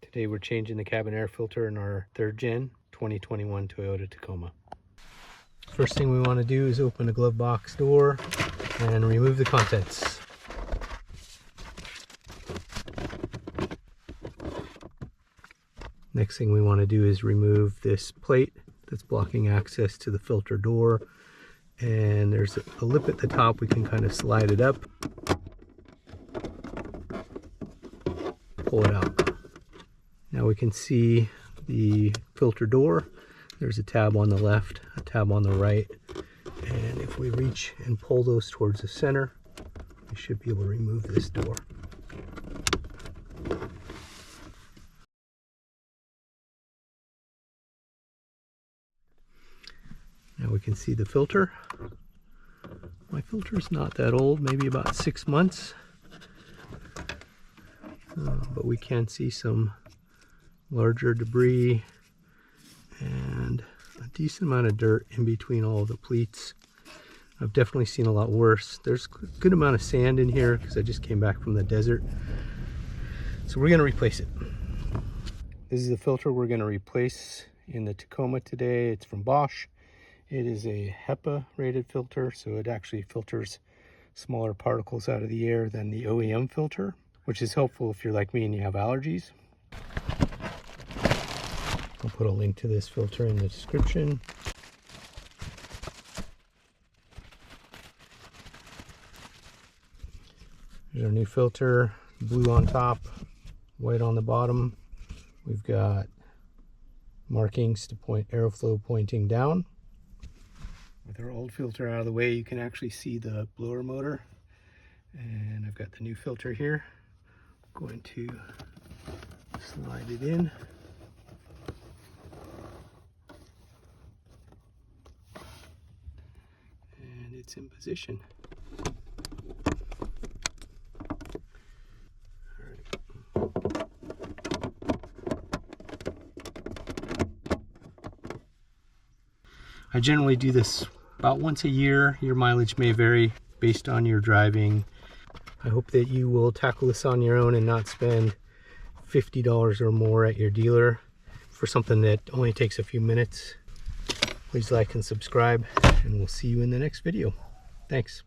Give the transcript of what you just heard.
Today we're changing the cabin air filter in our 3rd gen 2021 Toyota Tacoma. First thing we want to do is open the glove box door and remove the contents. Next thing we want to do is remove this plate that's blocking access to the filter door, and there's a lip at the top. We can kind of slide it up, pull it out. Now we can see the filter door. There's a tab on the left, a tab on the right, and if we reach and pull those towards the center, we should be able to remove this door. Now we can see the filter. My filter's not that old, maybe about 6 months, but we can see some larger debris and a decent amount of dirt in between all of the pleats. I've definitely seen a lot worse. There's a good amount of sand in here because I just came back from the desert. So we're going to replace it. This is the filter we're going to replace in the Tacoma today. It's from Bosch. It is a HEPA rated filter, so it actually filters smaller particles out of the air than the OEM filter, which is helpful if you're like me and you have allergies. I'll put a link to this filter in the description. Here's our new filter, blue on top, white on the bottom. We've got markings to point airflow pointing down. With our old filter out of the way, you can actually see the blower motor. And I've got the new filter here. I'm going to slide it in. And it's in position. I generally do this about once a year. Your mileage may vary based on your driving. I hope that you will tackle this on your own and not spend $50 or more at your dealer for something that only takes a few minutes. Please like and subscribe, and we'll see you in the next video. Thanks.